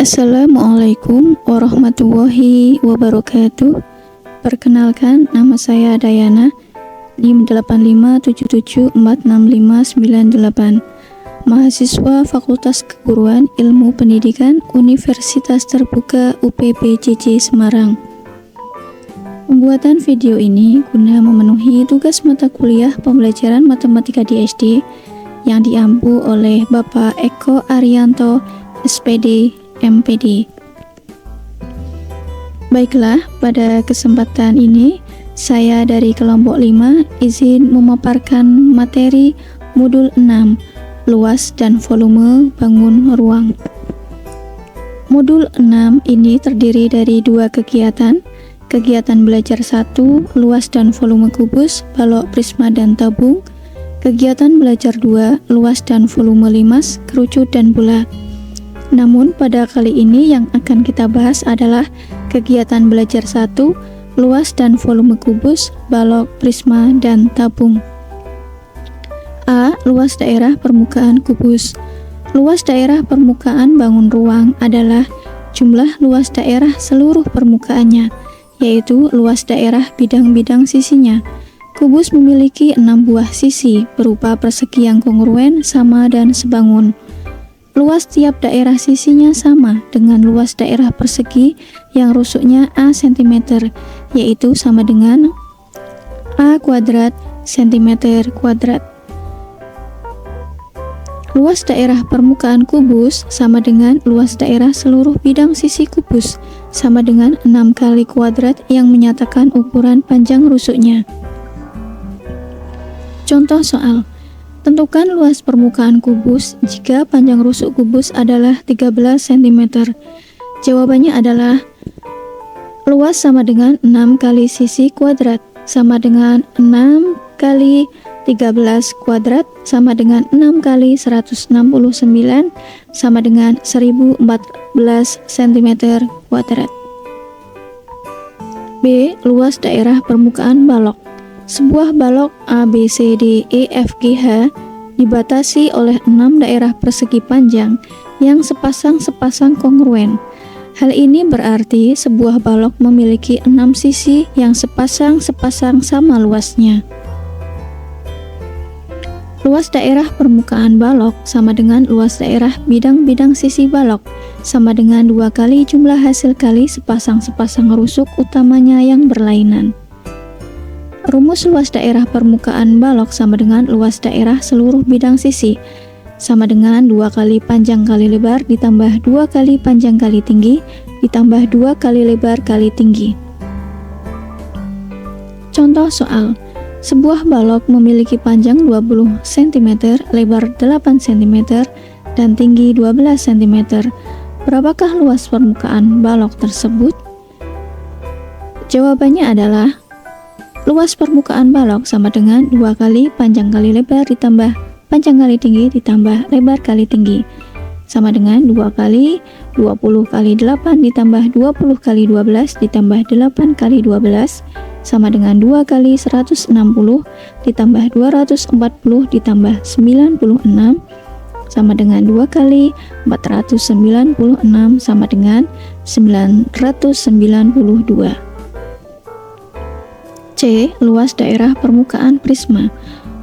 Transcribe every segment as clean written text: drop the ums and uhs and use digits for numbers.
Assalamualaikum warahmatullahi wabarakatuh. Perkenalkan, nama saya Dayana, NIM 857746598, mahasiswa Fakultas Keguruan Ilmu Pendidikan Universitas Terbuka UPPJJ Semarang. Pembuatan video ini guna memenuhi tugas mata kuliah pembelajaran matematika di SD yang diampu oleh Bapak Eko Arianto, SPD, MPD. Baiklah, pada kesempatan ini saya dari kelompok 5 izin memaparkan materi modul 6, luas dan volume bangun ruang. Modul 6 ini terdiri dari dua kegiatan. Kegiatan belajar 1, luas dan volume kubus, balok, prisma, dan tabung. Kegiatan belajar 2, luas dan volume limas, kerucut, dan bulat. Namun pada kali ini yang akan kita bahas adalah kegiatan belajar 1, luas dan volume kubus, balok, prisma, dan tabung. A. Luas daerah permukaan kubus. Luas daerah permukaan bangun ruang adalah jumlah luas daerah seluruh permukaannya, yaitu luas daerah bidang-bidang sisinya. Kubus memiliki 6 buah sisi berupa persegi yang kongruen, sama, dan sebangun. Luas tiap daerah sisinya sama dengan luas daerah persegi yang rusuknya A cm, yaitu sama dengan A kuadrat cm kuadrat. Luas daerah permukaan kubus sama dengan luas daerah seluruh bidang sisi kubus, sama dengan 6 kali kuadrat yang menyatakan ukuran panjang rusuknya. Contoh soal. Tentukan luas permukaan kubus jika panjang rusuk kubus adalah 13 cm. Jawabannya adalah luas sama dengan 6 kali sisi kuadrat, sama dengan 6 kali 13 kuadrat, sama dengan 6 kali 169, sama dengan 1014 cm kuadrat. B. Luas daerah permukaan balok. Sebuah balok A, B, C, D, E, F, G, H dibatasi oleh 6 daerah persegi panjang yang sepasang-sepasang kongruen. Hal ini berarti sebuah balok memiliki 6 sisi yang sepasang-sepasang sama luasnya. Luas daerah permukaan balok sama dengan luas daerah bidang-bidang sisi balok, sama dengan 2 kali jumlah hasil kali sepasang-sepasang rusuk utamanya yang berlainan. Rumus luas daerah permukaan balok sama dengan luas daerah seluruh bidang sisi, sama dengan 2 kali panjang kali lebar ditambah 2 kali panjang kali tinggi ditambah 2 kali lebar kali tinggi. Contoh soal. Sebuah balok memiliki panjang 20 cm, lebar 8 cm, dan tinggi 12 cm. Berapakah luas permukaan balok tersebut? Jawabannya adalah luas permukaan balok sama dengan 2 kali panjang kali lebar ditambah panjang kali tinggi ditambah lebar kali tinggi, sama dengan 2 kali 20 kali 8 ditambah 20 kali 12 ditambah 8 kali 12, sama dengan 2 kali 160 ditambah 240 ditambah 96, sama dengan 2 kali 496 sama dengan 992. C. Luas daerah permukaan prisma.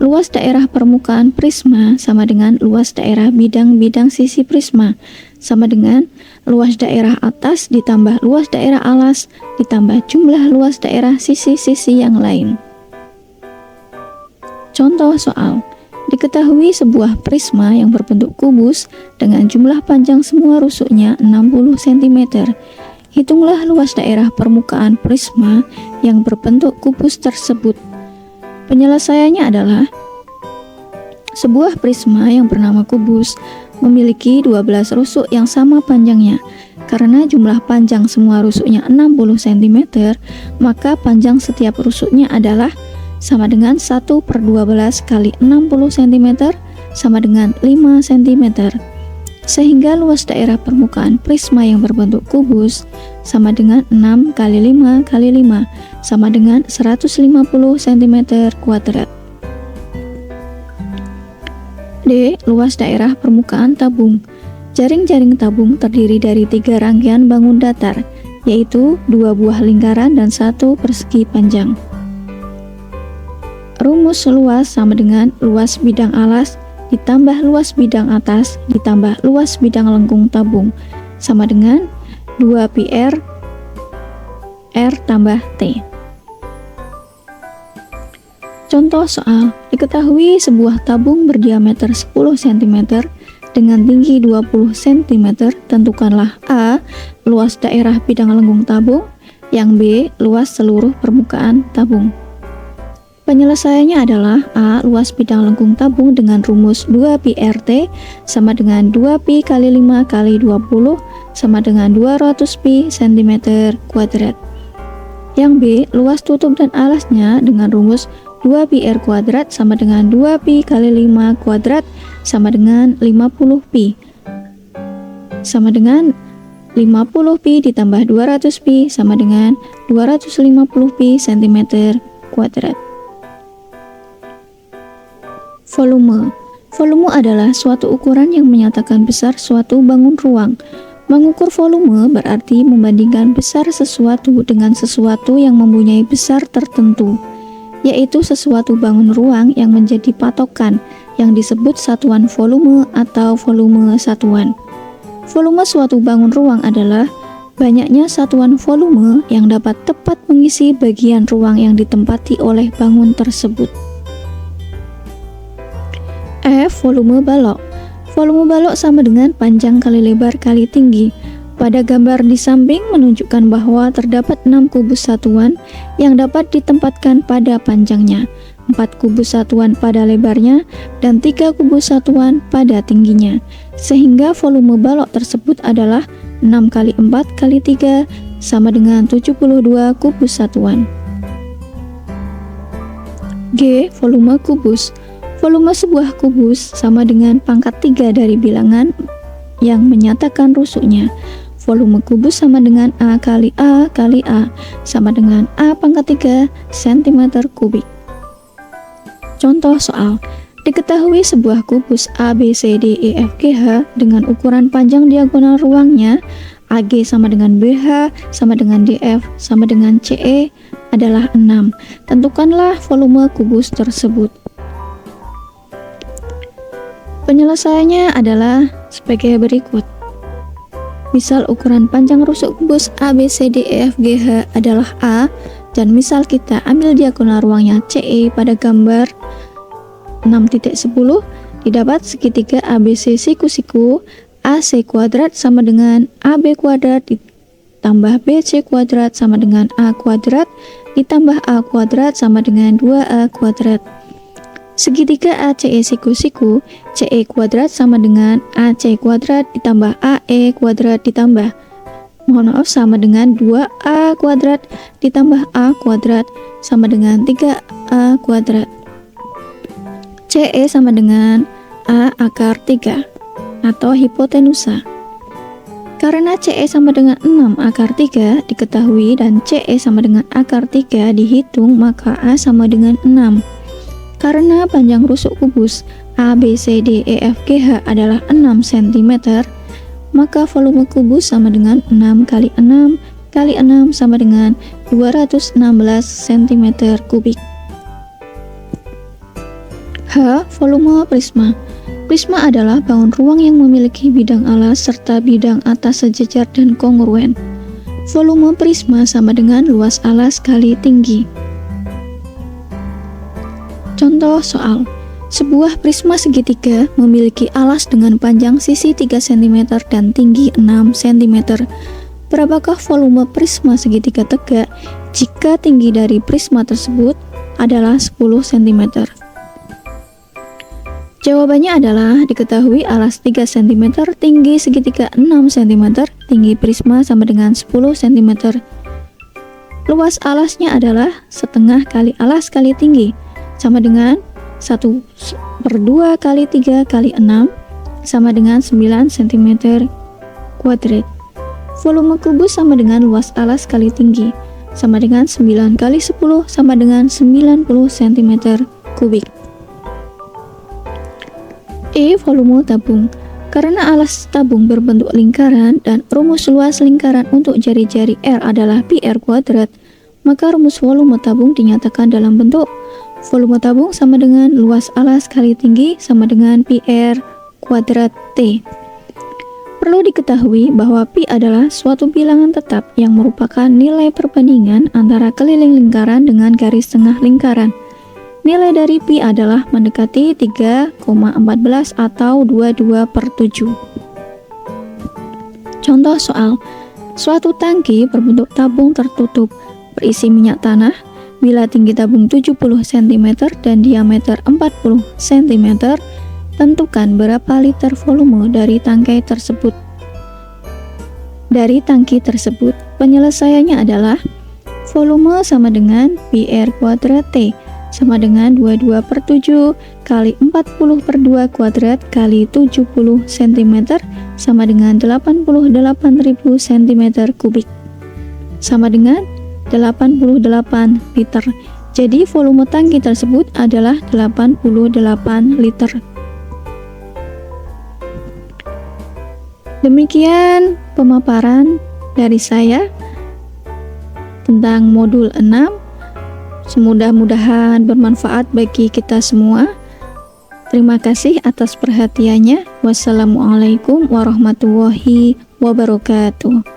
Luas daerah permukaan prisma sama dengan luas daerah bidang-bidang sisi prisma, sama dengan luas daerah atas ditambah luas daerah alas ditambah jumlah luas daerah sisi-sisi yang lain. Contoh soal. Diketahui sebuah prisma yang berbentuk kubus dengan jumlah panjang semua rusuknya 60 cm. Hitunglah luas daerah permukaan prisma yang berbentuk kubus tersebut. Penyelesaiannya adalah sebuah prisma yang bernama kubus memiliki 12 rusuk yang sama panjangnya. Karena jumlah panjang semua rusuknya 60 cm, maka panjang setiap rusuknya adalah sama dengan 1/12 kali 60 cm sama dengan 5 cm. Sehingga luas daerah permukaan prisma yang berbentuk kubus sama dengan 6 kali 5 kali 5 sama dengan 150 cm kuadrat. D. Luas daerah permukaan tabung. Jaring-jaring tabung terdiri dari 3 rangkaian bangun datar, yaitu 2 buah lingkaran dan 1 persegi panjang. Rumus luas sama dengan luas bidang alas ditambah luas bidang atas ditambah luas bidang lengkung tabung sama dengan 2 pi R tambah T. Contoh soal, diketahui sebuah tabung berdiameter 10 cm dengan tinggi 20 cm, tentukanlah A. luas daerah bidang lengkung tabung, yang B. luas seluruh permukaan tabung. Penyelesaiannya adalah A. luas bidang lengkung tabung dengan rumus 2 pi RT sama dengan 2 pi kali 5 kali 20 sama dengan 200 pi cm kuadrat. Yang B. luas tutup dan alasnya dengan rumus 2 pi R kuadrat sama dengan 2 pi kali 5 kuadrat sama dengan 50 pi sama dengan 50 pi ditambah 200 pi sama dengan 250 pi cm kuadrat. Volume. Volume adalah suatu ukuran yang menyatakan besar suatu bangun ruang. Mengukur volume berarti membandingkan besar sesuatu dengan sesuatu yang mempunyai besar tertentu, yaitu sesuatu bangun ruang yang menjadi patokan yang disebut satuan volume atau volume satuan. Volume suatu bangun ruang adalah banyaknya satuan volume yang dapat tepat mengisi bagian ruang yang ditempati oleh bangun tersebut. Volume balok. Volume balok sama dengan panjang kali lebar kali tinggi. Pada gambar di samping menunjukkan bahwa terdapat 6 kubus satuan yang dapat ditempatkan pada panjangnya, 4 kubus satuan pada lebarnya, dan 3 kubus satuan pada tingginya. Sehingga volume balok tersebut adalah 6 kali 4 kali 3 sama dengan 72 kubus satuan. G. Volume kubus. Volume sebuah kubus sama dengan pangkat 3 dari bilangan yang menyatakan rusuknya. Volume kubus sama dengan A kali A kali A sama dengan A pangkat 3 cm kubik. Contoh soal, diketahui sebuah kubus A, B, C, D, E, F, G, H dengan ukuran panjang diagonal ruangnya AG sama dengan BH sama dengan DF sama dengan CE adalah 6. Tentukanlah volume kubus tersebut. Penyelesaiannya adalah sebagai berikut. Misal ukuran panjang rusuk kubus A, B, C, D, E, F, G, H adalah A, dan misal kita ambil diagonal ruangnya CE pada gambar 6.10, didapat segitiga ABC siku-siku AC kuadrat sama dengan AB kuadrat ditambah BC kuadrat sama dengan A kuadrat ditambah A kuadrat sama dengan 2A kuadrat. Segitiga ACE siku-siku, CE kuadrat sama dengan AC kuadrat ditambah AE kuadrat ditambah sama dengan 2A kuadrat ditambah A kuadrat sama dengan 3A kuadrat. CE sama dengan A akar 3 atau hipotenusa. Karena CE sama dengan 6 akar 3 diketahui dan CE sama dengan akar 3 dihitung, maka A sama dengan 6. Karena panjang rusuk kubus A, B, C, D, E, F, G, H adalah 6 cm, maka volume kubus sama dengan 6 kali 6 kali 6 sama dengan 216 cm kubik. H. Volume prisma. Prisma adalah bangun ruang yang memiliki bidang alas serta bidang atas sejajar dan kongruen. Volume prisma sama dengan luas alas kali tinggi. Contoh soal, sebuah prisma segitiga memiliki alas dengan panjang sisi 3 cm dan tinggi 6 cm. Berapakah volume prisma segitiga tegak jika tinggi dari prisma tersebut adalah 10 cm? Jawabannya adalah diketahui alas 3 cm, tinggi segitiga 6 cm, /tinggi prisma sama dengan 10 cm. Luas alasnya adalah setengah kali alas kali tinggi, sama dengan 1/2 kali 3 kali 6 sama dengan 9 cm kuadrat. Volume kubus sama dengan luas alas kali tinggi, sama dengan 9 kali 10 sama dengan 90 cm kubik. E. Volume tabung. Karena alas tabung berbentuk lingkaran dan rumus luas lingkaran untuk jari-jari R adalah pi R kuadrat, maka rumus volume tabung dinyatakan dalam bentuk volume tabung sama dengan luas alas kali tinggi sama dengan pi R kuadrat T. Perlu diketahui bahwa pi adalah suatu bilangan tetap yang merupakan nilai perbandingan antara keliling lingkaran dengan garis tengah lingkaran. Nilai dari pi adalah mendekati 3,14 atau 22/7. Contoh soal, suatu tangki berbentuk tabung tertutup berisi minyak tanah bila tinggi tabung 70 cm dan diameter 40 cm. Tentukan berapa liter volume dari tangki tersebut. Dari tangki tersebut, penyelesaiannya adalah volume sama dengan pi R kuadrat T sama dengan 22/7 kali 40/2 kuadrat kali 70 cm sama dengan 88.000 cm kubik sama dengan 88 liter. Jadi volume tangki tersebut adalah 88 liter. Demikian pemaparan dari saya tentang modul 6. Semoga-mudahan bermanfaat bagi kita semua. Terima kasih atas perhatiannya. Wassalamualaikum warahmatullahi wabarakatuh.